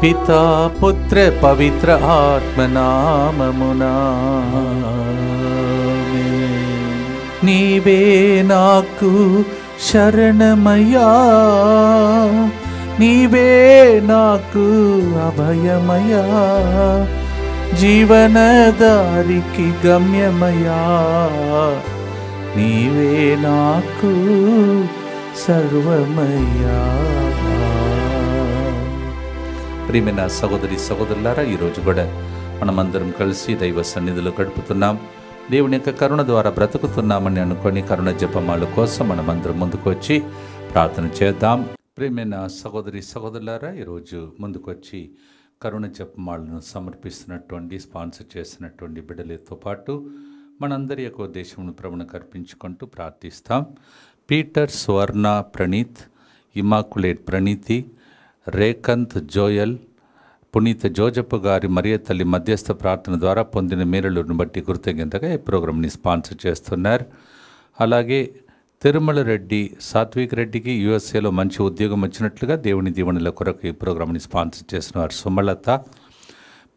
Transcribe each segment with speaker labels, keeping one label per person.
Speaker 1: పితా పుత్ర పవిత్ర ఆత్మనామమునా. నీవే నాకు శరణమయ్యా, నీవే నాకు అభయమయ్యా, జీవనదారికి గమ్యమయ్యా, నీవే నాకు సర్వమయ్యా. ప్రియమైన సహోదరి సహోదరులారా, ఈరోజు కూడా మనమందరం కలిసి దైవ సన్నిధిలో గడుపుతున్నాం. దేవుని యొక్క కరుణ ద్వారా బ్రతుకుతున్నామని అనుకొని కరుణ జపమాల కోసం మనమందరం ముందుకు వచ్చి ప్రార్థన చేద్దాం. ప్రియమైన సహోదరి సహోదరులారా, ఈరోజు ముందుకు వచ్చి కరుణ జపమాలను సమర్పిస్తున్నటువంటి స్పాన్సర్ చేసినటువంటి బిడ్డలతో పాటు మనందరి యొక్క ఉద్దేశమును ప్రభువుకు అర్పించుకుంటూ ప్రార్థిస్తాం. పీటర్ స్వర్ణ ప్రణీత్, ఇమాకులేట్ ప్రణీతి, రేకంత్ జోయల్, పునీత జోజప్ప గారి మరియ తల్లి మధ్యస్థ ప్రార్థన ద్వారా పొందిన మేలులను బట్టి కృతజ్ఞతగా ఈ ప్రోగ్రాంని స్పాన్సర్ చేస్తున్నారు. అలాగే తిరుమల రెడ్డి సాత్విక్ రెడ్డికి యుఎస్ఏలో మంచి ఉద్యోగం వచ్చినట్లుగా దేవుని దీవెనల కొరకు ఈ ప్రోగ్రాంని స్పాన్సర్ చేస్తున్నారు. సుమలత,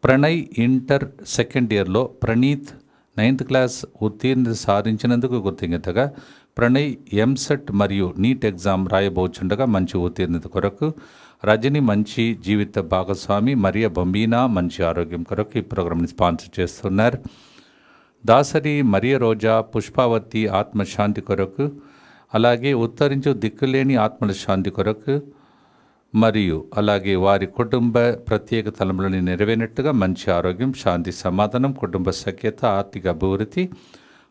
Speaker 1: ప్రణయ్ ఇంటర్ సెకండ్ ఇయర్లో, ప్రణీత్ 9th క్లాస్ ఉత్తీర్ణత సాధించినందుకు కృతజ్ఞతగా, ప్రణయ్ ఎంసెట్ మరియు నీట్ ఎగ్జామ్ రాయబోచుండగా మంచి ఉత్తీర్ణత కొరకు, రజని మంచి జీవిత భాగస్వామి, మరియ బొంబీనా మంచి ఆరోగ్యం కొరకు ఈ ప్రోగ్రాంని స్పాన్సర్ చేస్తున్నారు. దాసరి మరియ రోజా పుష్పావతి ఆత్మశాంతి కొరకు, అలాగే ఉత్తరించు దిక్కులేని ఆత్మల శాంతి కొరకు, మరియు అలాగే వారి కుటుంబ ప్రత్యేక తలములను నెరవేరినట్టుగా మంచి ఆరోగ్యం, శాంతి, సమాధానం, కుటుంబ సఖ్యత, ఆర్థిక అభివృద్ధి,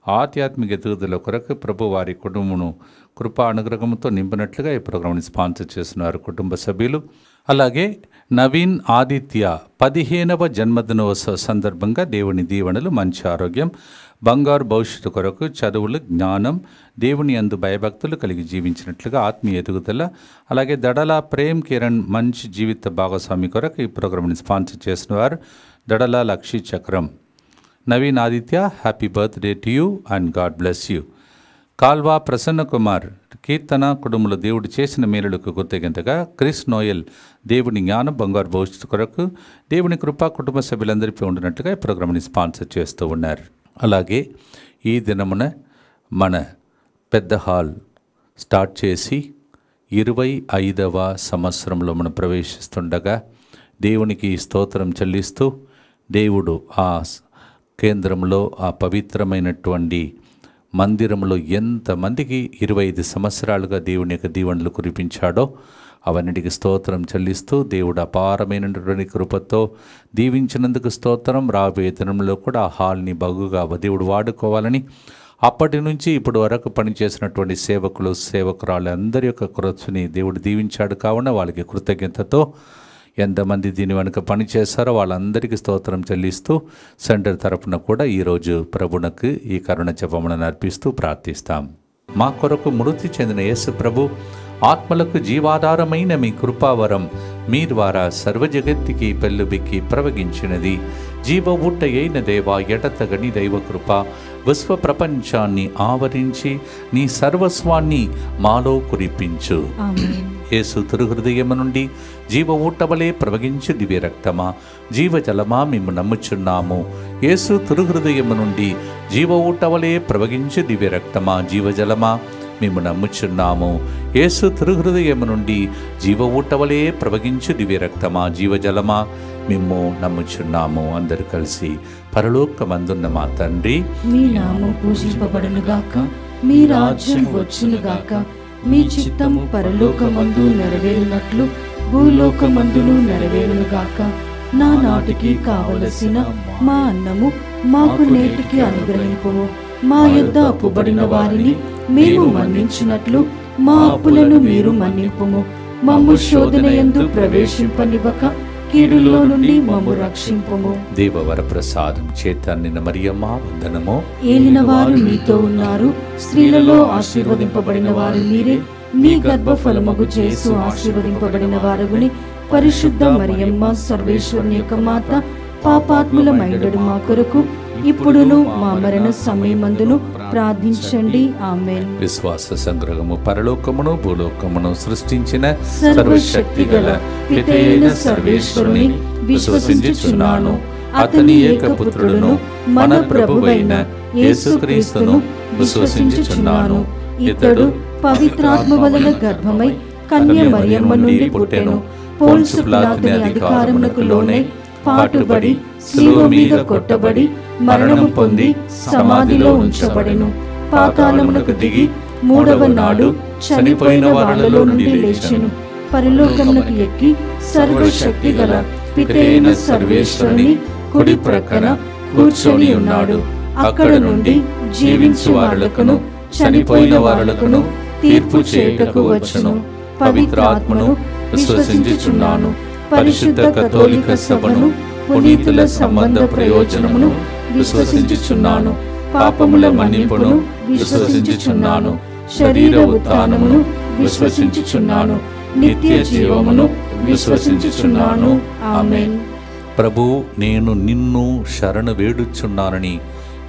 Speaker 1: ఆధ్యాత్మిక ఎదుగుదల కొరకు ప్రభు వారి కుటుంబమును కృపా అనుగ్రహంతో నింపినట్లుగా ఈ ప్రోగ్రాంని స్పాన్సర్ చేస్తున్నారు కుటుంబ సభ్యులు. అలాగే నవీన్ ఆదిత్య 15వ జన్మదినోత్సవ సందర్భంగా దేవుని దీవెనలు, మంచి ఆరోగ్యం, బంగారు భవిష్యత్తు కొరకు, చదువులు, జ్ఞానం, దేవుని యందు భయభక్తులు కలిగి జీవించినట్లుగా ఆత్మీయ ఎదుగుదల, అలాగే దడల ప్రేమ్ కిరణ్ మంచి జీవిత భాగస్వామి కొరకు ఈ ప్రోగ్రాంని స్పాన్సర్ చేసిన వారు దడల లక్షీ చక్రం. Naveen Aditya, happy birthday to you and God bless you. Kalva Prasanna Kumar, Keerthana కుటుంబంలో దేవుడు చేసిన మేలులకు కృతజ్ఞతగా, క్రిస్ నోయల్ దేవుని జ్ఞానం, బంగారు భవిష్యత్తు కొరకు, దేవుని కృప కుటుంబ సభ్యులందరిపై ఉండినట్లుగా ఈ ప్రోగ్రాంని స్పాన్సర్ చేస్తూ ఉన్నారు. అలాగే ఈ దినమున మన పెద్ద హాల్ స్టార్ట్ చేసి 25వ సంవత్సరంలో మనం ప్రవేశిస్తుండగా దేవునికి స్తోత్రం చెల్లిస్తూ, దేవుడు ఆ కేంద్రంలో ఆ పవిత్రమైనటువంటి మందిరంలో ఎంతమందికి 25 సంవత్సరాలుగా దేవుని యొక్క దీవెనలు కురిపించాడో అవన్నిటికి స్తోత్రం చెల్లిస్తూ, దేవుడు అపారమైనటువంటి కృపతో దీవించినందుకు స్తోత్రం. రాబోయే దినంలో కూడా ఆ హాల్ని బగుగా దేవుడు వాడుకోవాలని, అప్పటి నుంచి ఇప్పటి వరకు పనిచేసినటువంటి సేవకులు సేవకురాలు అందరి యొక్క కృపని దేవుడు దీవించాడు. కావున వాళ్ళకి కృతజ్ఞతతో ఎంతమంది దీని వెనుక పనిచేశారో వాళ్ళందరికీ స్తోత్రం చెల్లిస్తూ సెంటర్ తరపున కూడా ఈరోజు ప్రభునకు ఈ కరుణ జపములను అర్పిస్తూ ప్రార్థిస్తాం. మా కొరకు మృతి చెందిన యేసు ప్రభు ఆత్మలకు జీవాధారమైన మీ కృపావరం మీ ద్వారా సర్వజగత్తికి పెళ్ళుబిక్కి ప్రవగించినది. జీవ ఊట అయిన దేవా, ఎడతగని దైవ కృప విశ్వ ప్రపంచాన్ని ఆవరించి నీ సర్వస్వాన్ని మాలో కురిపించు. యేసు తిరుహృదయము నుండి జీవ ఊటవలే ప్రవగించు దివ్య రక్తమా, జీవజలమా మేము నమ్ముచున్నాము. యేసు తిరుహృదయము నుండి జీవ ఊటవలే ప్రవగించు దివ్య రక్తమా, జీవజలమా మేము నమ్ముచున్నాము. యేసు తిరుహృదయము నుండి జీవ ఊటవలే ప్రవగించు దివ్య రక్తమా, జీవజలమా మేము నమ్ముచున్నాము. అందరు కలిసి పరలోకమందున్న మా తండ్రి,
Speaker 2: మీ నామం పూజింపబడునుగాక, మీ రాజ్యం వచ్చునుగాక, మీ చిత్తము పరలోకమందు నెరవేరునట్లు భూలోకమందును నెరవేరునుగాక. నా నాటికి కావలసిన మా అన్నము మాకు నేటికి అనుగ్రహింపుము. మా యొద్ద అప్పుబడిన వారిని మేము మన్నించినట్లు మా అప్పులను మీరు మన్నింపుము. మమ్ము శోధన యందు ప్రవేశింపనివ్వక కీడులో నుండి మమ్ము రక్షింపుము.
Speaker 1: దేవవర ప్రసాదం చేత నిన్న మరియమ్మ వందనము.
Speaker 2: ఏలిన వారు మీతో ఉన్నారు, స్త్రీలలో ఆశీర్వదింపబడిన వారు మీరే. మీ గర్భఫలమగు యేసు ఆశీర్వదింపబడిన వారగుని. పరిశుద్ధ మరియమ్మ సర్వేశ్వరుని యొక్క మాత, పాపాత్ములమైనడు మా కొరకు ఇప్పుడును మా మరణ సమయమందును ప్రార్థించండి. ఆమేన్.
Speaker 1: విశ్వాస సంగ్రహము. పరలోకమును భూలోకమును సృష్టించిన
Speaker 2: సర్వశక్తి గల పితయైన సర్వేశ్వరుని విశ్వసించుచున్నాను. అతని ఏకపుత్రుడును మన ప్రభువైన యేసుక్రీస్తును విశ్వసించుచున్నాను. ఇతడు పవిత్రాత్మ వలన గర్భమై కన్య మరియమ్మ నుండి పుట్టెను. పోన్సు పిలాతుని అధికారమునకు లోనై పాటుబడి శిలువ మీద కొట్టబడి మరణము పొంది సమాధిలో ఉంచబడెను. పాతాళమునకు దిగి మూడవ నాడు చనిపోయిన వారిలో నుండి లేచెను. పరలోకమునకు ఎక్కి సర్వశక్తి గల పితయైన సర్వేశ్వరుని కుడి ప్రక్కన కూర్చొని ఉన్నాడు. అక్కడ నుండి జీవించు వారులకును చనిపోయిన వారులకును తీర్పు చేయుటకు వచ్చును. పవిత్రాత్మను విశ్వసించుచున్నాను. పరిశుద్ధ కథోలిక సభను, పునీతుల సంబంధ ప్రయోజనమును విశ్వసించుచున్నాను. పాపముల మన్నింపును విశ్వసించుచున్నాను. శరీర ఉత్థానమును విశ్వసించుచున్నాను. నిత్య జీవమును విశ్వసించుచున్నాను. ఆమేన్.
Speaker 1: ప్రభు, నేను నిన్ను శరణు వేడుచున్నానని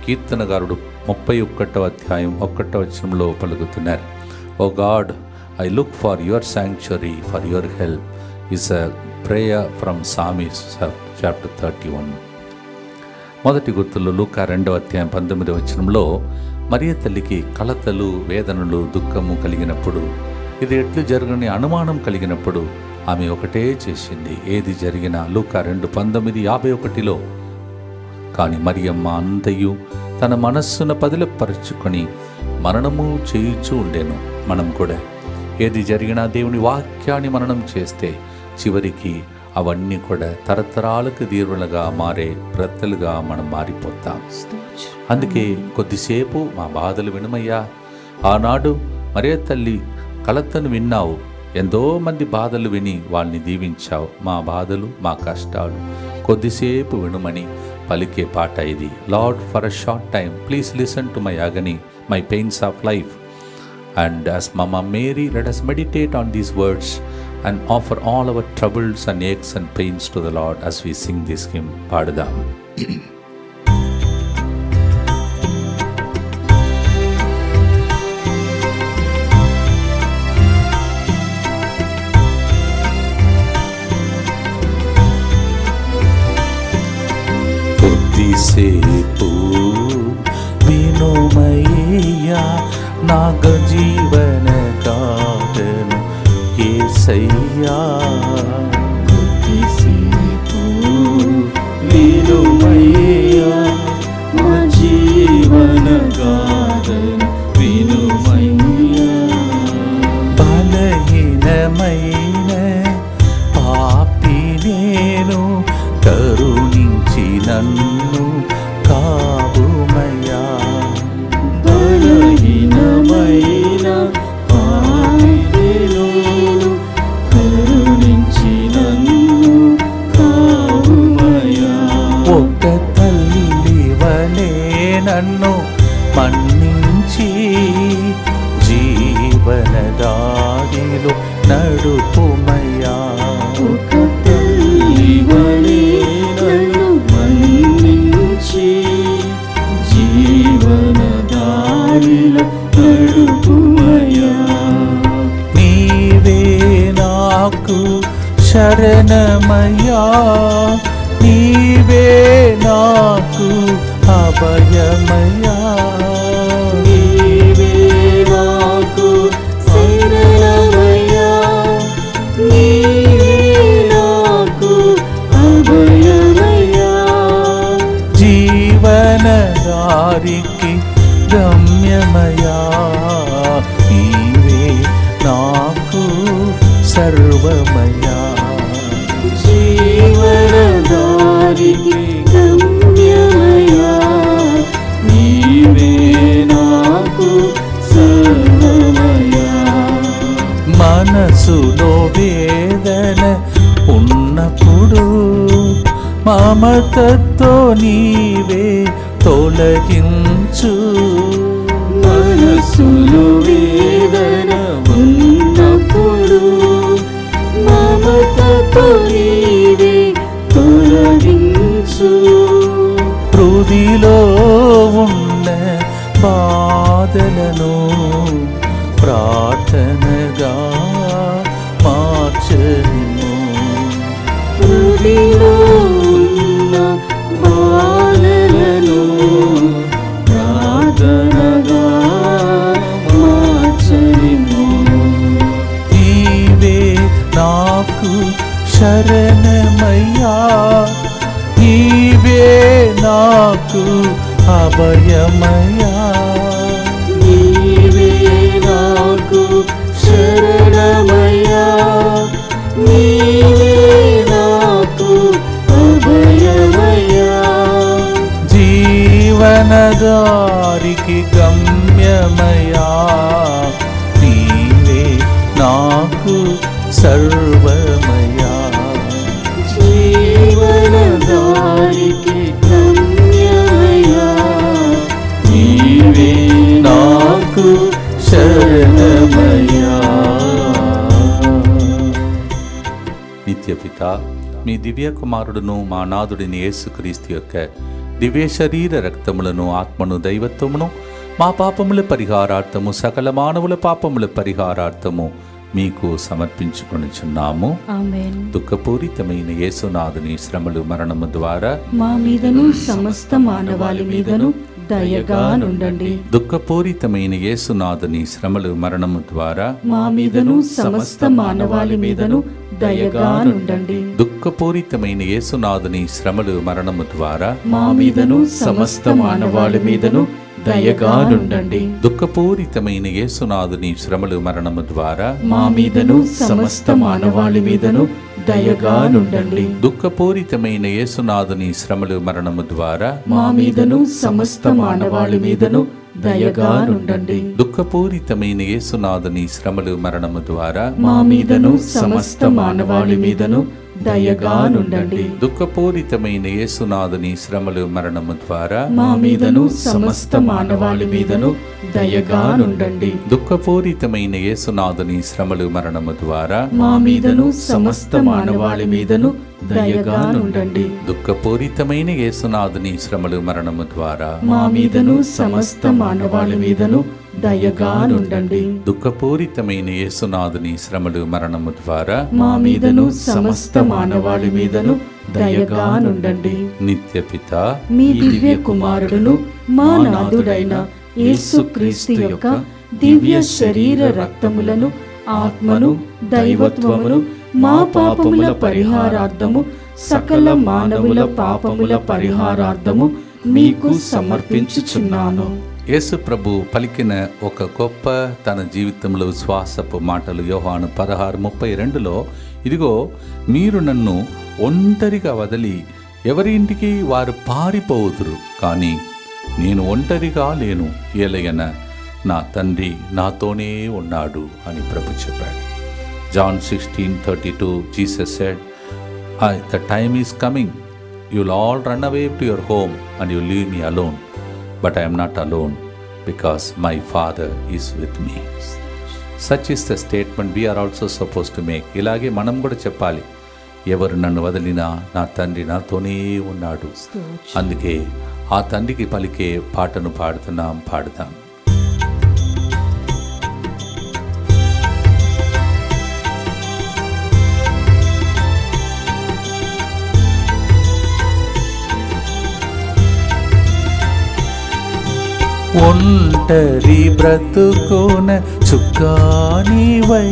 Speaker 1: కీర్తనగారుడు 31వ అధ్యాయం 1వ వచనంలో పలుకుతున్నారు. O God, I look for your sanctuary, for your help is a prayer from psalms chapter 31. మొదటి గుర్తులు లూకా 2వ అధ్యాయం 19వ వచనంలో మరియ తల్లికి కలతలు, వేదనలు, దుఃఖము కలిగినప్పుడు, ఇది ఎట్లు జరగని అనుమానం కలిగినప్పుడు ఆమె ఒకటే చేసింది. ఏది జరిగినా లూకా 2:19-51లో కానీ మరియమ్మ అంతయు తన మనస్సును పదిలపరుచుకొని మననము చేయుచూ ఉండెను. మనం కూడా ఏది జరిగినా దేవుని వాక్యాన్ని మననం చేస్తే చివరికి అవన్నీ కూడా తరతరాలకు దీవులుగా మారే బ్రతలుగా మనం మారిపోతాం. అందుకే కొద్దిసేపు మా బాధలు వినమయ్యా. ఆనాడు మరియ తల్లి కలతను విన్నావు, ఎంతో మంది బాధలు విని వాళ్ళని దీవించావు. మా బాధలు, మా కష్టాలు కొద్దిసేపు వినుమని పలికే పాట ఇది. Lord, for a short time please listen to my agony, my pains of life. And as Mama Mary, let us meditate on these words and offer all our troubles and aches and pains to the Lord as we sing this hymn. Paadudam. కొద్దిసేపు వినుమయ్యా నా జీవన గాథను యేసయ్యా.
Speaker 2: కొద్దిసేపు వినుమయ్యా నా జీవన గాథను వినుమయ్యా.
Speaker 1: బలహీనమైన పాపి నేను, కరుణించి నన్ను కావుమయ్యా.
Speaker 2: బలహీనమైన పాపి నేను, కరుణించి నన్ను కావుమయ్యా.
Speaker 1: ఒక తల్లి వలె నన్ను మన్నించి జీవనదారిలో నడుపుమయ్యా.
Speaker 2: ఒక తల్లి వలె నన్ను మన్నించి జీవనదారిలో నడుపుమయ్యా.
Speaker 1: నీవే నాకు శరణమయ్యా, నీవే నాకు అభయమయ్యా.
Speaker 2: నీవే నాకు శరణమయ్యా, నీవే నాకు అభయమయ్యా.
Speaker 1: జీవనదారికి గమ్యమయ్యా, నీవే నాకు సర్వమయ్యా.
Speaker 2: జీవనదారికి గమ్యమయ్యా, నీవే నాకు సర్వమయ్యా.
Speaker 1: మనసులో వేదన ఉన్నప్పుడు మమతతో నీవే తొలగించు.
Speaker 2: మనసులో వేదన ఉన్నప్పుడు మమతతో నీవే తొలగించు.
Speaker 1: నాలో ఉన్న బాధలను ప్రార్థనగా మార్చెను.
Speaker 2: హృదయలో ఉన్న బాధలను ప్రార్థనగా మార్చెను.
Speaker 1: నీవే నాకు శరణమయ్యా, నీవే నాకు అభయమయ్యా,
Speaker 2: నీవే నాకు శరణమయ్యా, నీవే నాకు అభయమయ్యా.
Speaker 1: జీవనదారికి గమ్యమయ్యా, నీవే నాకు సర్వమయ్యా.
Speaker 2: జీవనదారికి గమ్యమయ్యా,
Speaker 1: నీవే నాకు శరణమయ్యా. నిత్యపిత, మీ దివ్య కుమారుడును మా నాథుడిని యేసుక్రీస్తు యొక్క దివ్య శరీర రక్తములను ఆత్మను దైవత్వమును మా పాపముల పరిహారార్థము సకల మానవుల పాపముల పరిహారార్థము మీకు సమర్పించుకొనుచున్నాము.
Speaker 2: ఆమేన్.
Speaker 1: దుఃఖపూరితమైన యేసునాథుని శ్రమలు మరణము ద్వారా
Speaker 2: మా మీదను సమస్త మానవాళి మీదను దయగా నుండండి.
Speaker 1: దుఃఖపూరితమైన యేసునాథుని శ్రమలు మరణము ద్వారా
Speaker 2: మా మీదను సమస్త మానవాళి మీదను దయగా నుండండి.
Speaker 1: దుఃఖపూరితమైన యేసునాథుని శ్రమలు మరణము ద్వారా
Speaker 2: మా మీదను సమస్త మానవాళి మీదను దయగా నుండండి.
Speaker 1: దుఃఖపూరితమైన యేసునాథుని శ్రమలు మరణము ద్వారా
Speaker 2: మా మీదను సమస్త మానవాళి మీదను దయగా నుండండి.
Speaker 1: దుఃఖపూరితమైన యేసునాథుని శ్రమలు మరణము ద్వారా
Speaker 2: మా మీదను సమస్త మానవాళి మీదను దయగా నుండండి.
Speaker 1: దుఃఖపూరితమైన యేసునాథుని శ్రమలు మరణము ద్వారా
Speaker 2: మా మీదను సమస్త మానవాళి మీదను దయగా నుండండి.
Speaker 1: దుఃఖపూరితమైన యేసునాథుని శ్రమలు మరణము ద్వారా
Speaker 2: మా మీదను సమస్త మానవాళి మీదను దయగా నుండండి.
Speaker 1: దుఃఖపూరితమైన యేసునాథుని శ్రమలు మరణము ద్వారా
Speaker 2: మా మీదను సమస్త మానవాళి మీదను దయగా నుండండి.
Speaker 1: దుఃఖపూరితమైన యేసునాథుని శ్రమలు మరణము ద్వారా
Speaker 2: మా మీదను సమస్త మానవాళి మీదను దయగా నుండండి.
Speaker 1: దుఃఖపూరితమైన యేసునాథుని శ్రమలు మరణము ద్వారా
Speaker 2: మా మీదను సమస్త మానవాళి మీదను దయగా నుండండి.
Speaker 1: నిత్యపిత,
Speaker 2: మీ దివ్య కుమారుడును మా నాథుడైన యేసుక్రీస్తు యొక్క దివ్య శరీర రక్తములను ఆత్మను దైవత్వమును మా పాపముల పరిహారార్థము సకల మానవుల పాపముల పరిహారార్థము మీకు సమర్పించుచున్నాను.
Speaker 1: యేసు ప్రభు పలికిన ఒక గొప్ప తన జీవితంలో విశ్వాసపు మాటలు యోహాను 16:32లో, ఇదిగో మీరు నన్ను ఒంటరిగా వదిలి ఎవరి ఇంటికి వారు పారిపోవుదురు, కానీ నేను ఒంటరిగా లేను, ఏలయన నా తండ్రి నాతోనే ఉన్నాడు అని ప్రభు చెప్పాడు. John 16:32 Jesus said, the time is coming, you'll all run away to your home and you'll leave me alone, but I am not alone because my Father is with me. Such is the statement we are also supposed to make. ఇలాగే మనం కూడా చెప్పాలి, ఎవరు నన్ను వదిలినా నా తండ్రి నాతోనే ఉన్నాడు. అందుకే ఆ తండ్రికి పలికే పాటను పాడుదాం. ఒంటరి బ్రతుకున చుక్కానివై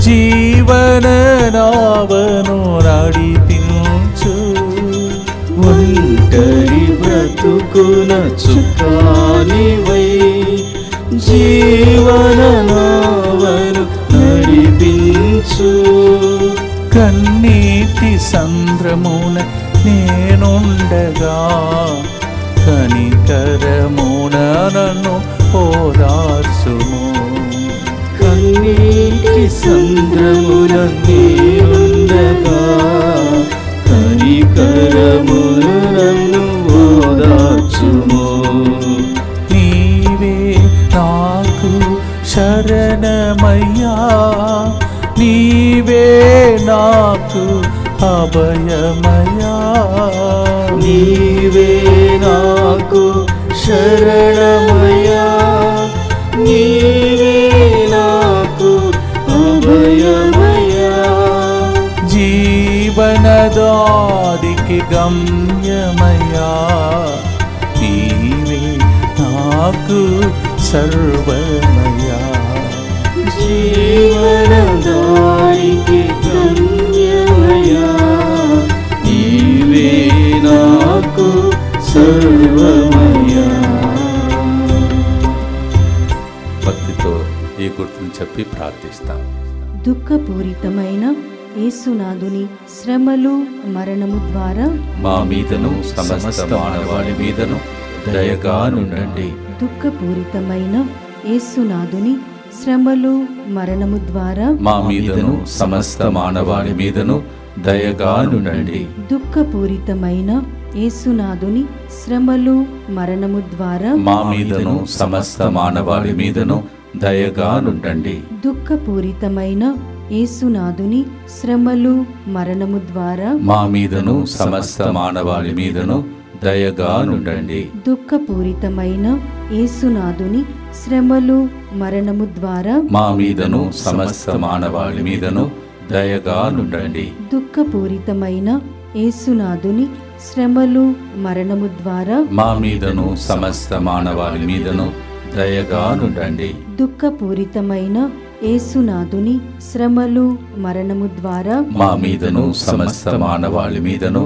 Speaker 1: జీవన నావను నడిపించు.
Speaker 2: ఒంటరి బ్రతుకున చుక్కానివై జీవన నావను నడిపించు.
Speaker 1: కన్నీటి సంద్రమున నేనుండగా కనికరమున నన్ను ఓదార్చుము.
Speaker 2: కన్నీటి సంద్రమున నేనుండగా కనికరమున నన్ను ఓదార్చుము.
Speaker 1: నీవే నాకు శరణమయ్యా, నీవే నాకు అభయమయ్యా,
Speaker 2: నీవే
Speaker 3: నాకు శరణమయ్యా, నీవే నాకు అభయమయ్యా.
Speaker 1: జీవనదారికి గమ్యమయ్యా, నీవే నాకు సర్వమయ్యా.
Speaker 3: జీవనదారికి గమ్యమయ్యా, నీవే నాకు సర్వమయ్యా.
Speaker 1: భక్తితో ఈ గుర్తుని చెప్పి ప్రార్థిస్తాం.
Speaker 2: దుఃఖపూరితమైన యేసునాథుని శ్రమలు మరణము ద్వారా
Speaker 1: మా మీదను సమస్త మానవాళి మీదను దయగా నుండండి.
Speaker 2: దుఃఖపూరితమైన యేసునాథుని శ్రమలు మరణము ద్వారా
Speaker 1: మా మీదను సమస్త మానవాళి మీదను దయగా నుండండి.
Speaker 2: దుఃఖపూరితమైన యేసునాథుని శ్రమలు మరణము ద్వారా
Speaker 1: మా మీదను సమస్త మానవాళి మీదను దయగా నుండండి.
Speaker 2: దుఃఖపూరితమైన యేసునాథుని శ్రమలు మరణము ద్వారా
Speaker 1: మా మీదను సమస్త మానవాళి మీదను దయగా నుండండి.
Speaker 2: దుఃఖపూరితమైన యేసునాథుని శ్రమలు మరణము ద్వారా
Speaker 1: మా మీదను సమస్త మానవాళి మీదను దయగా నుండండి.
Speaker 2: దుఃఖపూరితమైన యేసునాథుని శ్రమలు మరణము ద్వారా
Speaker 1: మా మీదను సమస్త మానవాళి మీదను దయగా నుండండి.
Speaker 2: దుఃఖపూరితమైన యేసునాథుని శ్రమలు మరణము ద్వారా
Speaker 1: మా మీదను సమస్త మానవాళి మీదను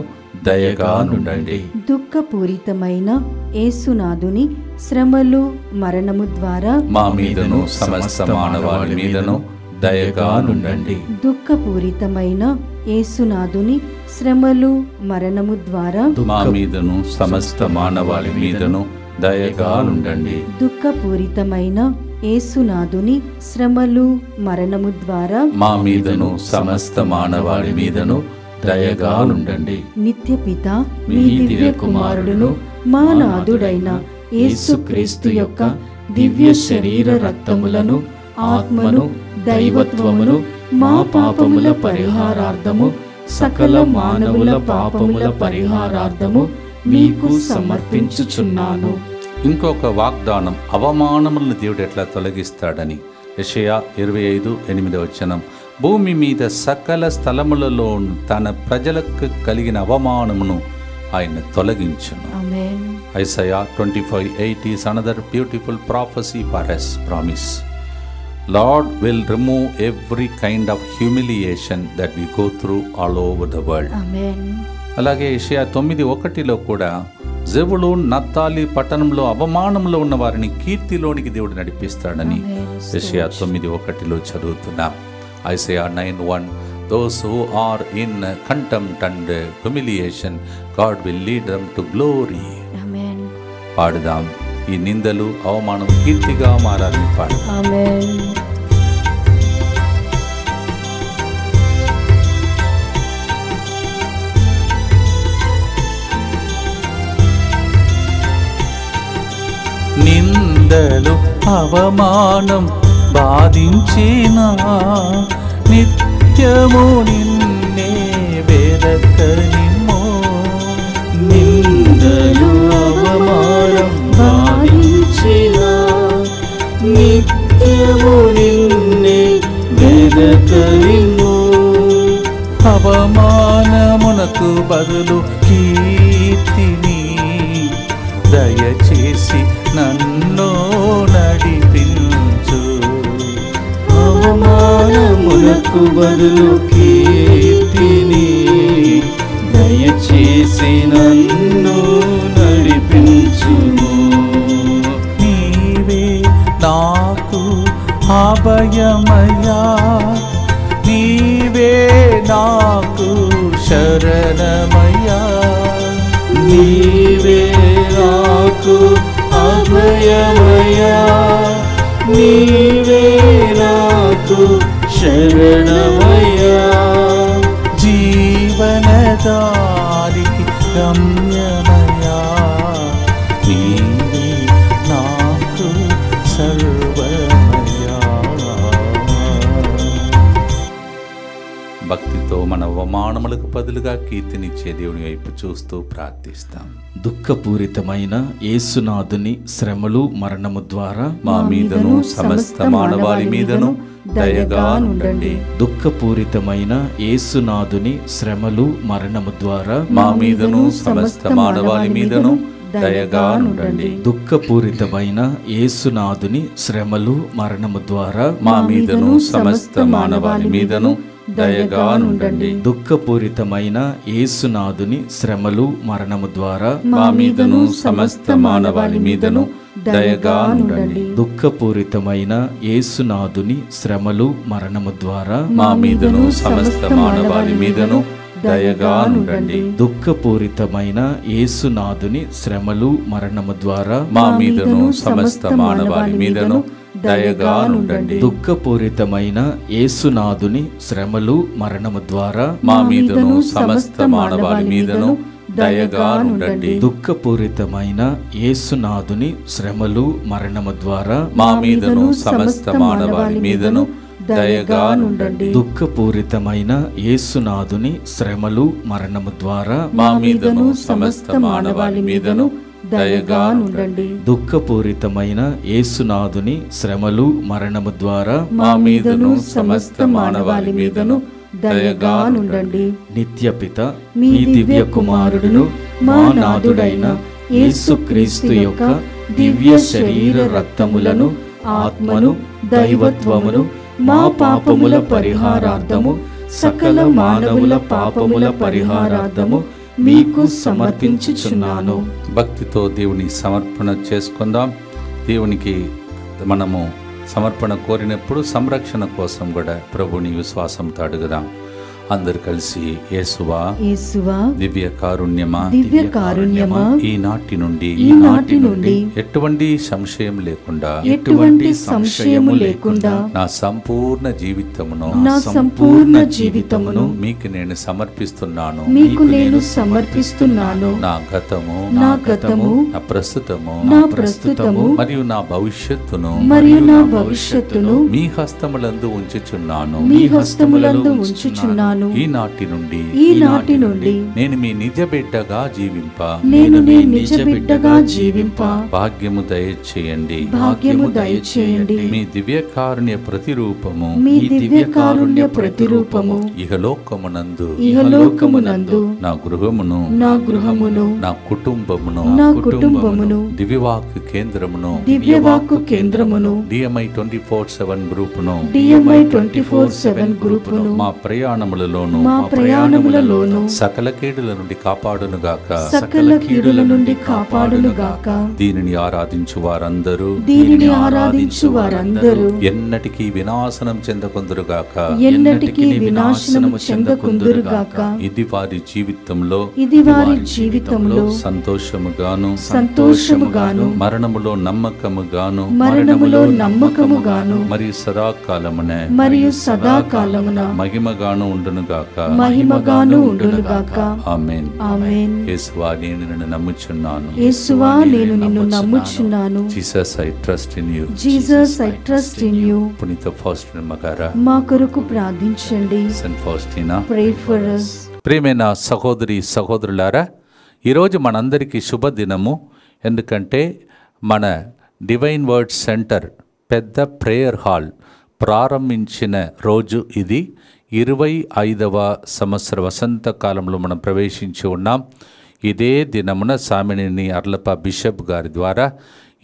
Speaker 1: దయగా నుండండి.
Speaker 2: దుఃఖపూరితమైన యేసునాథుని శ్రమలు మరణము ద్వారా
Speaker 1: మా మీదను సమస్త మానవాళి మీదను దయగా నుండండి.
Speaker 2: దుఃఖపూరితమైన యేసునాథుని శ్రమలు మరణము ద్వారా
Speaker 1: మా మీదను సమస్త మానవాళి మీదను దయగా నుండండి.
Speaker 2: దుఃఖపూరితమైన యేసునాథుని శ్రమలు మరణము ద్వారా
Speaker 1: మా మీదను సమస్త మానవాళి మీదను దయగా నుండండి.
Speaker 2: నిత్యపిత మీ దివ్య కుమారుడును మా నాథుడైన యేసుక్రీస్తు యొక్క దివ్య శరీర రక్తములను ఆత్మను దైవత్వమును మా పాపముల పరిహారార్థము సకల మానవుల పాపముల పరిహారార్థము మీకు సమర్పించుచున్నాను.
Speaker 1: ఇంకొక వాగ్దానం, అవమానములను దేవుడు ఎట్లా తొలగిస్తాడని. యెషయా 25:8 భూమి మీద సకల స్థలములలో తన ప్రజలకు కలిగిన అవమానమును ఆయన తొలగించును.
Speaker 2: ఆమేన్.
Speaker 1: Isaiah 25:8 is another beautiful prophecy for us, promise. Lord will remove every kind of humiliation that we go through all over the world.
Speaker 2: ఆమేన్.
Speaker 1: అలాగే యెషయా 9:1 కూడా జెబులూన్ నప్తాలి పట్టణంలో అవమానంలో ఉన్న వారిని కీర్తిలోనికి దేవుడు నడిపిస్తాడని యెషయా 9:1 చదువుతున్నాం. Isaiah 9:1 those who are in contempt and humiliation God will lead them to glory.
Speaker 2: ఆమేన్.
Speaker 1: పాడుదాం, ఈ నిందలు అవమానం కీర్తిగా మారాలని పాడుదాం.
Speaker 2: ఆమేన్.
Speaker 1: నిందలు అవమానం బాధించిన నిత్యము నిన్నే వెదకనిమో.
Speaker 3: నిందలు అవమానం బాధించిన నిత్యము నిన్నే వెదకనిమో.
Speaker 1: అవమానమునకు బదులు కీర్తిని దయచేసి నన్ను నడిపించు.
Speaker 3: అవమానమునకు బదులు కీర్తిని దయచేసి నన్ను నడిపించుము.
Speaker 1: నీవే నాకు అభయమయ్యా, నీవే నాకు శరణమయ్యా.
Speaker 3: నీవే నాకు అభయమయ్యా, నీవే నాకు శరణమయ్యా.
Speaker 1: జీవనదారికి గమ్యమయ్యా, నీవే నాకు సర్వమయ్యా. భక్తితో మన అవమానములకు బదులుగా కీర్తినిచ్చే దేవుని వైపు చూస్తూ ప్రార్థిస్తాం.
Speaker 3: దుఃఖపూరితమైన యేసునాథుని శ్రమలు మరణము ద్వారా
Speaker 1: మా మీదను సమస్త మానవాళి మీదను దయగా నుండండి.
Speaker 3: దుఃఖపూరితమైన యేసునాథుని శ్రమలు మరణము ద్వారా
Speaker 1: మా మీదను సమస్త మానవాళి మీదను దయగా నుండండి.
Speaker 3: దుఃఖపూరితమైన యేసునాథుని శ్రమలు మరణము ద్వారా
Speaker 1: మా మీదను సమస్త మానవాళి మీదను దయగా నుండండి.
Speaker 3: దుఃఖపూరితమైన యేసునాథుని శ్రమలు మరణము ద్వారా
Speaker 1: మా మీదను సమస్త మానవాళి మీదను దయగా నుండండి.
Speaker 3: దుఃఖపూరితమైన యేసునాథుని శ్రమలు మరణము ద్వారా
Speaker 1: మా మీదను సమస్త మానవాళి మీదను దయగా నుండండి.
Speaker 3: దుఃఖపూరితమైన యేసునాథుని శ్రమలు మరణము ద్వారా
Speaker 1: మా మీదను సమస్త మానవాళి మీదను దయగా నుండండి.
Speaker 3: దుఃఖపూరితమైన యేసునాథుని శ్రమలు మరణము ద్వారా
Speaker 1: మా మీదను సమస్త మానవాళి మీదను దయగా నుండండి.
Speaker 3: దుఃఖపూరితమైన యేసునాథుని శ్రమలు మరణము ద్వారా
Speaker 1: మా మీదను సమస్త మానవాళి మీదను దయగా నుండండి.
Speaker 3: దుఃఖపూరితమైన యేసునాథుని శ్రమలు మరణము ద్వారా
Speaker 1: మా మీదను సమస్త మానవాళి మీదను దయగా నుండండి.
Speaker 3: దుఃఖపూరితమైన యేసునాథుని శ్రమలు మరణము ద్వారా
Speaker 1: మా మీదను సమస్త మానవాళి మీదను దయగా నుండండి.
Speaker 3: నిత్యపిత మీ దివ్య కుమారుడును మా నాథుడైన యేసుక్రీస్తు యొక్క దివ్య శరీర రక్తములను ఆత్మను దైవత్వమును మా పాపముల పరిహారార్థము సకల మానవుల పాపముల పరిహారార్థము మీకు సమర్పించుచున్నాను.
Speaker 1: భక్తితో దేవుని సమర్పణ చేసుకుందాం. దేవునికి మనము సమర్పణ కోరినప్పుడు సంరక్షణ కోసం కూడా ప్రభుని విశ్వాసంతో అడుగుదాం. అందరు కలిసి యేసువా
Speaker 2: యేసువా
Speaker 1: దివ్య కారుణ్యమా
Speaker 2: దివ్య కారుణ్యమా
Speaker 1: ఈనాటి నుండి ఎటువంటి సంశయం లేకుండా
Speaker 2: ఎటువంటి సంశయము లేకుండా
Speaker 1: నా సంపూర్ణ జీవితమును
Speaker 2: నా సంపూర్ణ జీవితమును
Speaker 1: మీకు నేను సమర్పిస్తున్నాను.
Speaker 2: మీకు నేను సమర్పిస్తున్నాను.
Speaker 1: నా గతము
Speaker 2: నా గతము
Speaker 1: నా ప్రస్తుతము
Speaker 2: నా ప్రస్తుతము
Speaker 1: మరియు నా భవిష్యత్తును
Speaker 2: మరియు నా భవిష్యత్తును
Speaker 1: మీ హస్తములందు ఉంచుచున్నాను.
Speaker 2: మీ హస్తములందు ఉంచుచున్నాను.
Speaker 1: ఈనాటి నుండి నేను మీ నిజ బిడ్డగా జీవింప
Speaker 2: నేను నీ నిజ బిడ్డగా జీవింప
Speaker 1: భాగ్యము దయచేయండి.
Speaker 2: భాగ్యము దయచేయండి.
Speaker 1: మీ దివ్య కారుణ్య ప్రతిరూపము
Speaker 2: మీ దివ్య కారుణ్య ప్రతిరూపము
Speaker 1: ఇహలోకమునందు
Speaker 2: నా
Speaker 1: గృహమును
Speaker 2: నా గృహమును
Speaker 1: నా కుటుంబమును
Speaker 2: నా కుటుంబమును
Speaker 1: దివ్యవాక్కు కేంద్రమును
Speaker 2: దివ్యవాక్కు కేంద్రమును
Speaker 1: DMI 24/7 గ్రూపును
Speaker 2: DMI 24/7 గ్రూపును
Speaker 1: మా ప్రయాణములలోను
Speaker 2: మా ప్రయాణములలోను
Speaker 1: సకల కీడుల నుండి కాపాడునుగాక.
Speaker 2: సకల కీడుల నుండి కాపాడునుగాక.
Speaker 1: దీనిని ఆరాధించు వారందరూ
Speaker 2: దీనిని ఆరాధించు వారందరూ
Speaker 1: ఎన్నటికీ వినాశనం చెందకుందురుగాక.
Speaker 2: ఎన్నటికీ వినాశనము చెందకుందురుగాక.
Speaker 1: ఇది వారి జీవితంలో సంతోషముగాను మరణములో నమ్మకముగాను మరియు సదాకాలమున మహిమగాను ఉండునుగాక. ఆమేన్. యేసువా నేను నిన్ను నమ్ముచున్నాను. Jesus I trust in you. పునీత ఫౌస్టినా గారా
Speaker 2: మా కొరకు ప్రార్థించండి.
Speaker 1: Saint Faustina
Speaker 2: pray for us.
Speaker 1: ప్రియమైన సహోదరి సహోదరులారా, ఈరోజు మనందరికీ శుభదినము. ఎందుకంటే మన డివైన్ వర్డ్ సెంటర్ పెద్ద ప్రేయర్ హాల్ ప్రారంభించిన రోజు ఇది. 25వ సంవత్సర వసంతకాలంలో మనం ప్రవేశించి ఉన్నాం. ఇదే దినమున సామినేని అర్లప బిషప్ గారి ద్వారా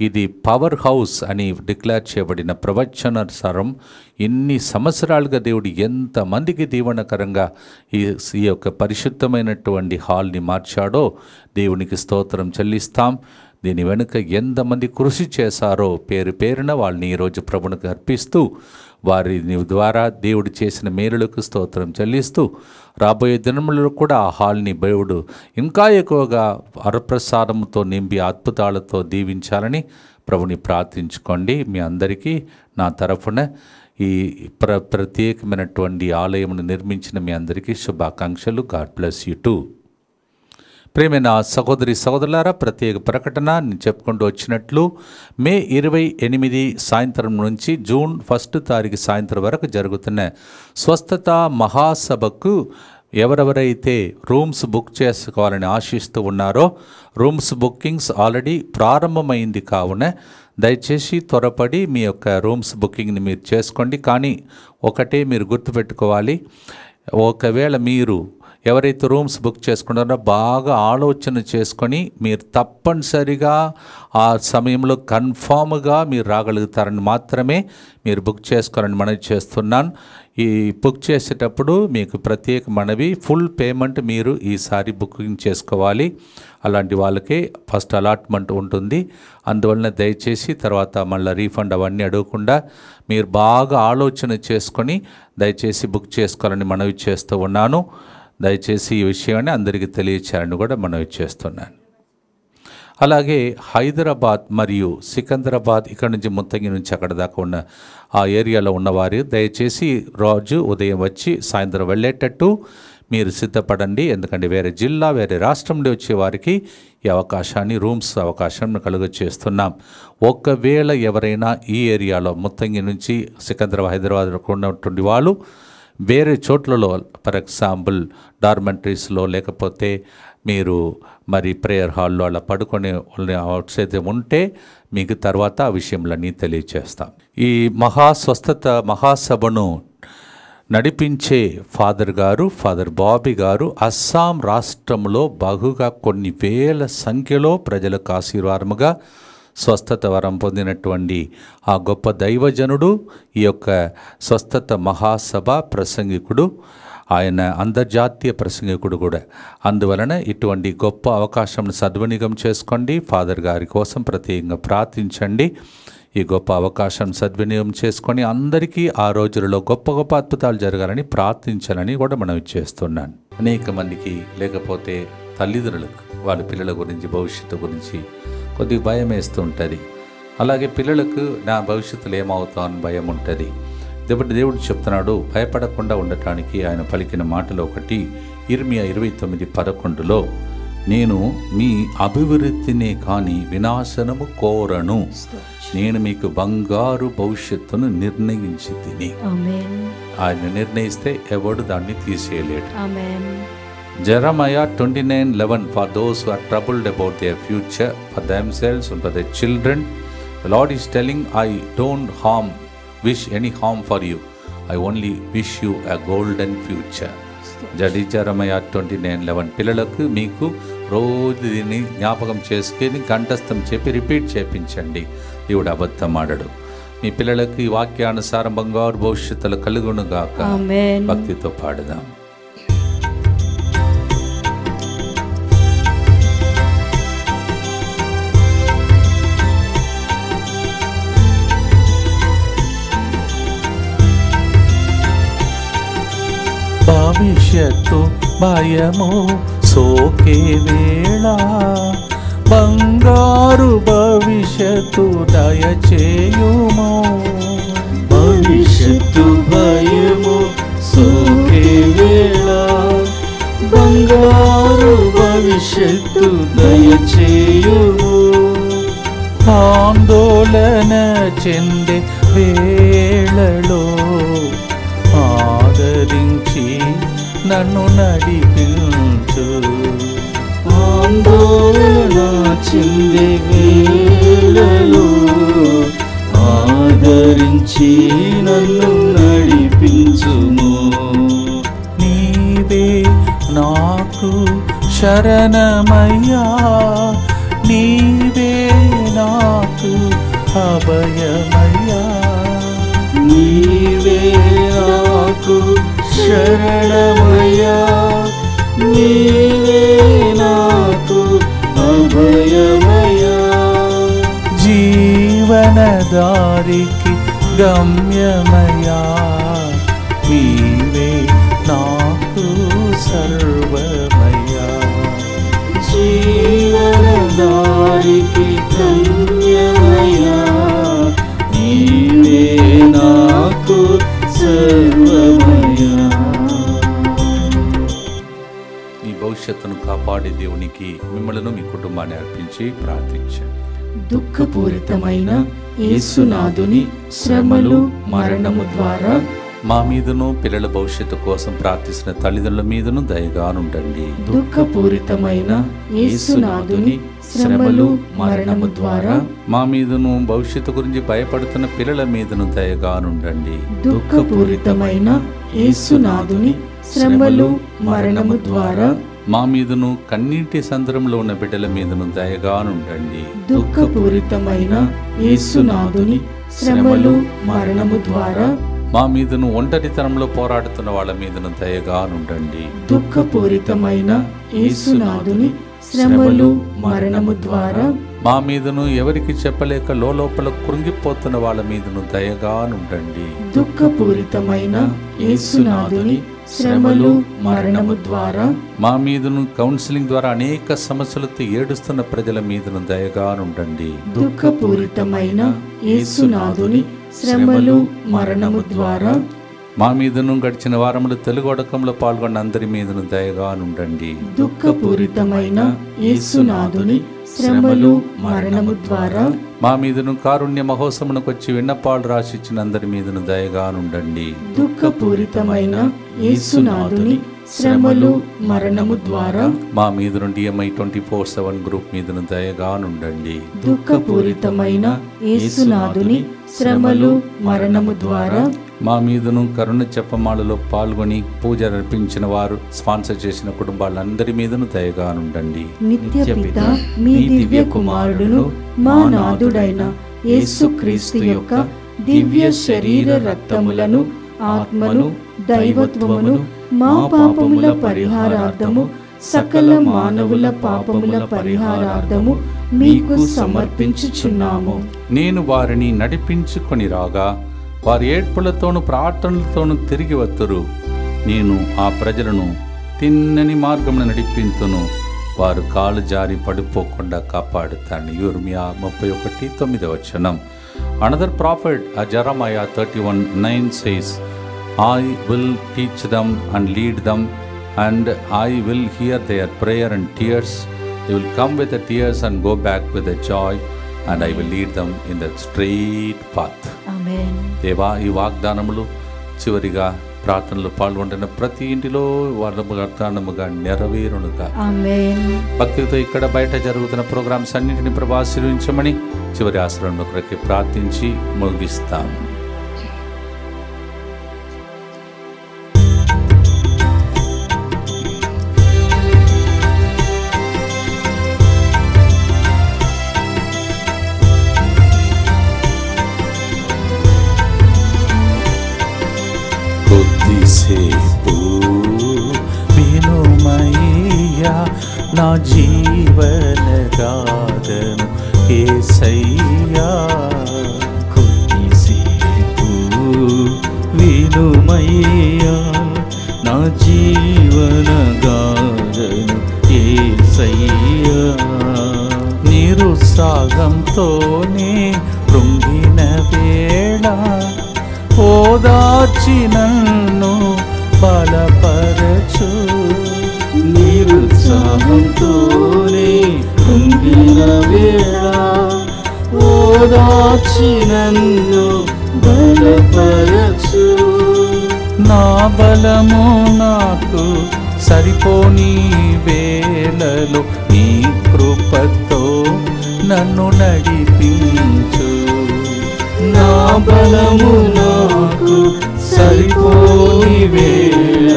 Speaker 1: ఇది పవర్ హౌస్ అని డిక్లేర్ చేయబడిన ప్రవచనానుసారం ఇన్ని సంవత్సరాలుగా దేవుడు ఎంతమందికి దీవెనకరంగా ఈ యొక్క పరిశుద్ధమైనటువంటి హాల్ని మార్చాడో దేవునికి స్తోత్రం చెల్లిస్తాం. దీని వెనుక ఎంతమంది కృషి చేశారో పేరు పేరున వాళ్ళని ఈరోజు ప్రభునికి అర్పిస్తూ వారి ద్వారా దేవుడు చేసిన మేలులకు స్తోత్రం చెల్లిస్తూ రాబోయే దినములలో కూడా ఆ హాల్ని దేవుడు ఇంకా ఎక్కువగా వరప్రసాదంతో నింపి అద్భుతాలతో దీవించాలని ప్రభుని ప్రార్థించుకోండి. మీ అందరికీ నా తరఫున ఈ ప్రత్యేకమైనటువంటి ఆలయమును నిర్మించిన మీ అందరికీ శుభాకాంక్షలు. God bless you two. ప్రేమైన సహోదరి సహోదరులారా, ప్రత్యేక ప్రకటన నేను చెప్పుకుంటూ వచ్చినట్లు మే 28 సాయంత్రం నుంచి జూన్ 1 తారీఖు సాయంత్రం వరకు జరుగుతున్న స్వస్థత మహాసభకు ఎవరెవరైతే రూమ్స్ బుక్ చేసుకోవాలని ఆశిస్తూ ఉన్నారో రూమ్స్ బుకింగ్స్ ఆల్రెడీ ప్రారంభమైంది కావున దయచేసి త్వరపడి మీ యొక్క రూమ్స్ బుకింగ్ని మీరు చేసుకోండి. కానీ ఒకటే మీరు గుర్తుపెట్టుకోవాలి, ఒకవేళ మీరు ఎవరైతే రూమ్స్ బుక్ చేసుకున్నారో బాగా ఆలోచన చేసుకొని మీరు తప్పనిసరిగా ఆ సమయంలో కన్ఫామ్గా మీరు రాగలుగుతారని మాత్రమే మీరు బుక్ చేసుకోవాలని మనవి చేస్తున్నాను. ఈ బుక్ చేసేటప్పుడు మీకు ప్రత్యేక మనవి, ఫుల్ పేమెంట్ మీరు ఈసారి బుకింగ్ చేసుకోవాలి. అలాంటి వాళ్ళకే ఫస్ట్ అలాట్మెంట్ ఉంటుంది. అందువలన దయచేసి తర్వాత మళ్ళీ రీఫండ్ అవన్నీ అడగకుండా మీరు బాగా ఆలోచన చేసుకొని దయచేసి బుక్ చేసుకోవాలని మనవి చేస్తూ ఉన్నాను. దయచేసి ఈ విషయాన్ని అందరికీ తెలియచేయాలని కూడా మనవి చేస్తున్నాను. అలాగే హైదరాబాద్ మరియు సికింద్రాబాద్ ఇక్కడ నుంచి ముత్తంగి నుంచి అక్కడ దాకా ఉన్న ఆ ఏరియాలో ఉన్నవారు దయచేసి రోజు ఉదయం వచ్చి సాయంత్రం వెళ్ళేటట్టు మీరు సిద్ధపడండి. ఎందుకంటే వేరే జిల్లా వేరే రాష్ట్రం నుండి వచ్చే వారికి ఈ అవకాశాన్ని రూమ్స్ అవకాశం కలుగ చేస్తున్నాం. ఒకవేళ ఎవరైనా ఈ ఏరియాలో ముత్తంగి నుంచి సికింద్రాబాద్ హైదరాబాద్ ఉన్నటువంటి వాళ్ళు వేరే చోట్లలో ఫర్ ఎగ్జాంపుల్ డార్మెంటరీస్లో లేకపోతే మీరు మరి ప్రేయర్ హాల్లో అలా పడుకొని అవుట్సైడ్ ఉంటే మీకు తర్వాత ఆ విషయంలన్నీ తెలియచేస్తాం. ఈ మహాస్వస్థత మహాసభను నడిపించే ఫాదర్ బాబీ గారు అస్సాం రాష్ట్రంలో బహుగా కొన్ని వేల సంఖ్యలో ప్రజలకు ఆశీర్వాదముగా స్వస్థత వరం పొందినటువంటి ఆ గొప్ప దైవజనుడు, ఈ యొక్క స్వస్థత మహాసభ ప్రసంగికుడు, ఆయన అంతర్జాతీయ ప్రసంగికుడు కూడా. అందువలన ఇటువంటి గొప్ప అవకాశం సద్వినియోగం చేసుకోండి. ఫాదర్ గారి కోసం ప్రత్యేకంగా ప్రార్థించండి. ఈ గొప్ప అవకాశం సద్వినియోగం చేసుకొని అందరికీ ఆ రోజులలో గొప్ప గొప్ప అద్భుతాలు జరగాలని ప్రార్థించాలని కూడా మనం చేస్తున్నాను. అనేక మందికి లేకపోతే తల్లిదండ్రులకు వాళ్ళ పిల్లల గురించి భవిష్యత్తు గురించి కొద్దిగా భయం వేస్తూ ఉంటుంది. అలాగే పిల్లలకు నా భవిష్యత్తులో ఏమవుతా అని భయం ఉంటుంది. దేవుడు చెప్తున్నాడు, భయపడకుండా ఉండటానికి ఆయన పలికిన మాటలో ఒకటి ఇర్మియా 29:11లో నేను మీ అభివృద్ధినే కానీ వినాశనము కోరను, నేను మీకు బంగారు భవిష్యత్తును నిర్ణయించి తిని. ఆయన నిర్ణయిస్తే ఎవడు దాన్ని తీసేయలేడు. Jeremiah 29:11 for those who are troubled about their future, for themselves and for their children, the Lord is telling, I don't wish any harm for you, I only wish you a golden future. Jeremiah 29:11 పిల్లలకు మీకు రోజు దీన్ని జ్ఞాపకం చేసుకుని కంఠస్థం చెప్పి repeat చేయించండి. దేవుడు అబద్ధం ఆడడు. మీ పిల్లలకు ఈ వాక్యానుసారం బంగారు భవిష్యత్తులు కలుగునుగాక. భక్తితో పాడుదాం. భవిష్యత్తు భయము సోకే వేళ బంగారు భవిష్యత్తు దయచేయుము.
Speaker 3: భవిష్యత్తు భయము సోకే వేళ బంగారు భవిష్యత్తు దయచేయుము.
Speaker 1: ఆందోళన చెందే వేళలో ఆదరించి నన్ను నడిపించు.
Speaker 3: ఆందోళన చెందే వేళలో ఆదరించి నన్ను నడిపించుము.
Speaker 1: నీవే నాకు శరణమయ్యా, నీవే నాకు అభయమయ్యా.
Speaker 3: నీవే నాకు శరణమయ్యా, నీవే నాకు అభయమయ్యా.
Speaker 1: జీవనదారికి గమ్యమయ్యా, నీవే నాకు సర్వమయ్యా.
Speaker 3: జీవనదారికి గమ్యమయ్యా, నీవే నాకు సర్వమయ్యా.
Speaker 1: మీ భవిష్యత్తును కాపాడే దేవునికి మిమ్మల్ని మీ కుటుంబాన్ని అర్పించి ప్రార్థించండి.
Speaker 2: దుఃఖపూరితమైన యేసునాథుని శ్రమలు మరణము ద్వారా
Speaker 1: మా మీదను పిల్లల భవిష్యత్తు కోసం ప్రార్థిస్తున్న తల్లిదండ్రుల మీదను దయగానుండండి.
Speaker 2: దుఃఖపూరితమైన యేసునాథుని శ్రమలు మరణము ద్వారా
Speaker 1: మా మీదను భవిష్యత్తు గురించి భయపడుతున్న పిల్లల మీదను దయగానుండండి.
Speaker 2: దుఃఖపూరితమైన యేసునాథుని శ్రమలు మరణము ద్వారా
Speaker 1: మా మీదను కన్నీటి సందర్భంలో ఉన్న బిడ్డల మీదను దయగానుండండి.
Speaker 2: దుఃఖపూరితమైన యేసునాథుని శ్రమలు మరణము ద్వారా
Speaker 1: మా మీదను ఒంటరితనంలో పోరాడుతున్న వాళ్ళ మీదను దయగానుండండి.
Speaker 2: దుఃఖపూరితమైన యేసునాథుని శ్రమలు మరణము ద్వారా
Speaker 1: మా మీదను ఎవరికి చెప్పలేక లోపల కృంగిపోతున్న వాళ్ళ మీదను దయగానుండండి.
Speaker 2: దుఃఖపూరితమైన యేసునాథుని శ్రమలు మరణము ద్వారా
Speaker 1: మా మీదను కౌన్సిలింగ్ ద్వారా అనేక సమస్యలతో ఏడుస్తున్న ప్రజల మీదను దయగానుండండి.
Speaker 2: దుఃఖపూరితమైన యేసునాథుని శ్రమలు మరణము ద్వారా
Speaker 1: మా మీదను గడిచిన వారములు తెలుగొడకంలో పాల్గొన్న అందరి మీదను దయగానుండండి.
Speaker 2: దుఃఖపూరితమైన యేసునాథుని శ్రమలు మరణము ద్వారా
Speaker 1: మా మీదను కారుణ్య మహోత్సవమునకు వచ్చి విన్నపాలు రాసిచ్చిన అందరి మీదను దయగానుండండి.
Speaker 2: దుఃఖపూరితమైన యేసునాథుని శ్రమలు మరణము ద్వారా
Speaker 1: మా మీద నుండి DMI 24/7 గ్రూప్ మీదను దయగానుండండి.
Speaker 2: దుఃఖపూరితమైన యేసునాథుని శ్రమలు మరణము ద్వారా
Speaker 1: మా మీదను కరుణ జపమాలలో పాల్గొని పూజ అర్పించిన వారు స్పాన్సర్ చేసిన కుటుంబాలందరి మీదను దయగానుండండి.
Speaker 2: నిత్య పిత మీ దివ్య కుమారుడును మా నాథుడైన యేసుక్రీస్తు యొక్క దివ్య శరీర రక్తములను ఆత్మను దైవత్వమును మా పాపముల పరిహారార్థము సకల మానవుల పాపముల పరిహారార్థము మీకు సమర్పించుచున్నాము.
Speaker 1: నేను వారిని నడిపించుకొని రాగా వారి ఏడ్పులతోనూ ప్రార్థనలతోనూ తిరిగి వత్తురు. నేను ఆ ప్రజలను తిన్నని మార్గమును నడిపింతును. వారు కాలు జారి పడిపోకుండా కాపాడుతాను. యిర్మీయా 31:9. Another prophet, Jeremiah 31:9 says, I will teach them and lead them, and I will hear their prayer and tears. They will come with the tears and go back with the joy, and I will lead them in the straight path.
Speaker 2: ఆమేన్.
Speaker 1: దేవా, ఈ వాగ్దానములు చివరిగా ప్రార్థనలో పాల్గొంటున్న ప్రతి ఇంటిలో వాళ్ళ వాగ్దానముగా నెరవేరునుగా.
Speaker 2: ఆమేన్.
Speaker 1: భక్తితో ఇక్కడ బయట జరుగుతున్న ప్రోగ్రామ్స్ అన్నింటినీ ప్రభు ఆశీర్వదించమని చివరి ఆశ్రమంలో కొరకి ప్రార్థించి ముగిస్తాం. కొద్దిసేపు వినుమయ్యా నా జీవన గాథను యేసయ్యా.
Speaker 3: కొద్దిసేపు వినుమయ్యా నా జీవన గాథను యేసయ్యా.
Speaker 1: నిరుత్సాహంతోనే కృంగిన వేళ ఓదార్చి నన్ను బలపరచు.
Speaker 3: నిరుత్సాహంతోనే కృంగిన వేళ ఓదార్చి నన్ను బలపరచు.
Speaker 1: నా బలము నాకు సరిపోని వేళలో నీ కృపతో నన్ను నడిపించు.
Speaker 3: నా బలము నాకు సరిపోని వేళ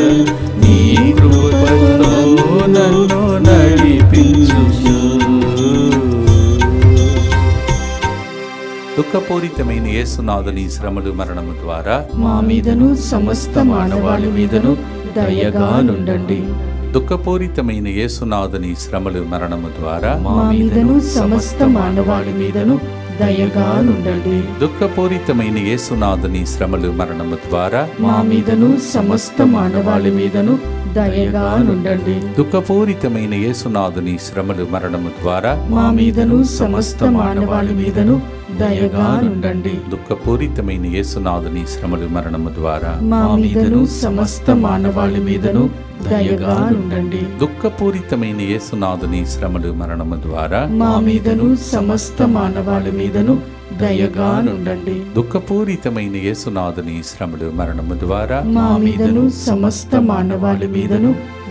Speaker 3: నీ కృపతో నన్ను నడిపించు.
Speaker 1: దుఃఖపూరితమైన యేసునాథుని శ్రమలు మరణము ద్వారా
Speaker 2: మా మీదను సమస్త మానవాళి మీదను దయగా నుండండి.
Speaker 1: దుఃఖపూరితమైన యేసునాథుని శ్రమలు మరణము ద్వారా
Speaker 2: మా మీదను సమస్త మానవాళి మీదను దయగా నుండండి.
Speaker 1: దుఃఖపూరితమైన యేసునాథుని శ్రమలు మరణము ద్వారా
Speaker 2: మా మీదను సమస్త మానవాళి మీదను దయగా నుండండి.
Speaker 1: దుఃఖపూరితమైన యేసునాథుని శ్రమలు మరణము ద్వారా
Speaker 2: మా మీదను సమస్త మానవాళి మీదను దయగా నుండండి.
Speaker 1: దుఃఖపూరితమైన యేసునాథుని శ్రమలు మరణము ద్వారా
Speaker 2: మా మీదను సమస్త మానవాళి మీదను దయగా నుండండి.
Speaker 1: దుఃఖపూరితమైన యేసునాథుని శ్రమలు మరణము ద్వారా
Speaker 2: మా మీదను సమస్త మానవాళి మీదను దయగా నుండండి.
Speaker 1: దుఃఖపూరితమైన యేసునాథుని శ్రమలు మరణము ద్వారా
Speaker 2: మా మీదను సమస్త మానవాళి మీదను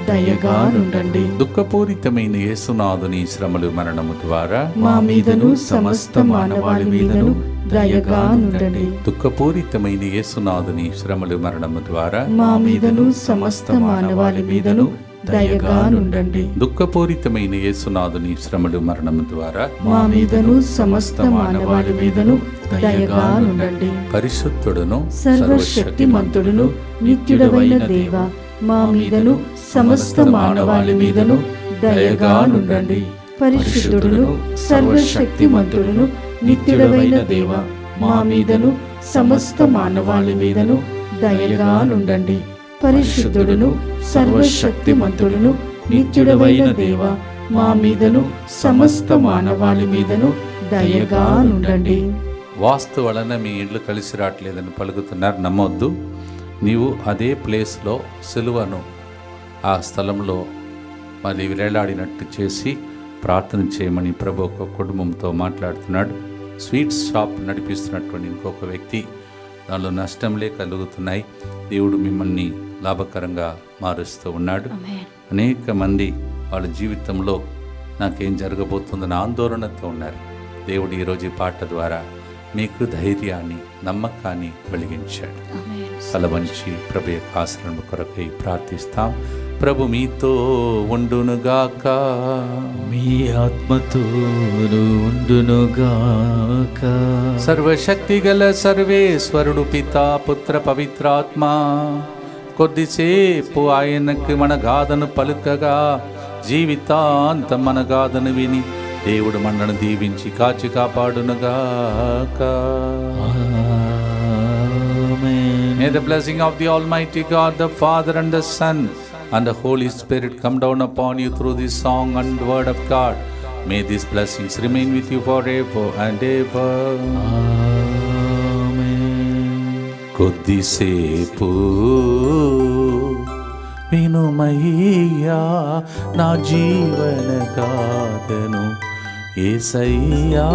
Speaker 2: దయగా నుండండి.
Speaker 1: దుఃఖపూరితమైన యేసునాథుని శ్రమలు మరణము ద్వారా
Speaker 2: మా మీదను సమస్త మానవాళి మీదను దయగా నుండండి.
Speaker 1: దుఃఖపూరితమైన యేసునాథుని శ్రమలు మరణము ద్వారా
Speaker 2: మా మీదను సమస్త మానవాళి మీదను దయగా నుండండి.
Speaker 1: దుఃఖపూరితమైన యేసునాథుని శ్రమలు మరణము ద్వారా
Speaker 2: మా మీదను సమస్త మానవాళి మీదను దయగా నుండండి.
Speaker 1: పరిశుద్ధుడును
Speaker 2: సర్వశక్తిమంతుడును నిత్యుడవైన దేవ, మా మీదను సమస్త మానవాళి మీదను దయగా నుండండి. పరిశుద్ధుడును సర్వశక్తిమంతుడును నిత్యుడవైన దేవ, మా మీదను సమస్త మానవాళి మీదను దయగా నుండండి. పరిశుద్ధుడును సర్వశక్తిమంతుడును నిత్యుడవైన దేవ, మా మీదను సమస్త మానవాళి మీదను దయగా నుండండి.
Speaker 1: వాస్తు వలన మీ ఇండ్లు కలిసి రావట్లేదని పలుకుతున్నారు, నమ్మొద్దు. నీవు అదే ప్లేస్లో సిలువను ఆ స్థలంలో మళ్ళీ వేలాడినట్టు చేసి ప్రార్థన చేయమని ప్రభు ఒక కుటుంబంతో మాట్లాడుతున్నాడు. స్వీట్స్ షాప్ నడిపిస్తున్నటువంటి ఇంకొక వ్యక్తి, దానిలో నష్టంలే కలుగుతున్నాయి, దేవుడు మిమ్మల్ని లాభకరంగా మారుస్తూ ఉన్నాడు. అనేక మంది వాళ్ళ జీవితంలో నాకేం జరగబోతుందని ఆందోళనతో ఉన్నారు. దేవుడు ఈరోజు ఈ పాట ద్వారా మీకు ధైర్యాన్ని, నమ్మకాన్ని వెలిగించాడు. తలవంచి ప్రభు యొక్క ఆశ్రమం కొరకై ప్రార్థిస్తాం. ప్రభు మీతో ఉండునుగాక,
Speaker 3: మీ ఆత్మతోను ఉండునుగాక.
Speaker 1: సర్వశక్తి గల సర్వేశ్వరుడు పితా, పుత్ర, పవిత్రాత్మ కొద్దిసేపు ఆయనకు మన గాథను పలుకగా జీవితాంతం మన గాథను విని దేవుడు మనను దీవించి కాచి కాపాడునుగాక. May the blessing of the Almighty God, the Father and the Son and the Holy Spirit come down upon you through this song and word of God. May these blessings remain with you forever and ever. కొద్దిసేపు వినుమయ్యా నా జీవన గాథను యేసయ్యా.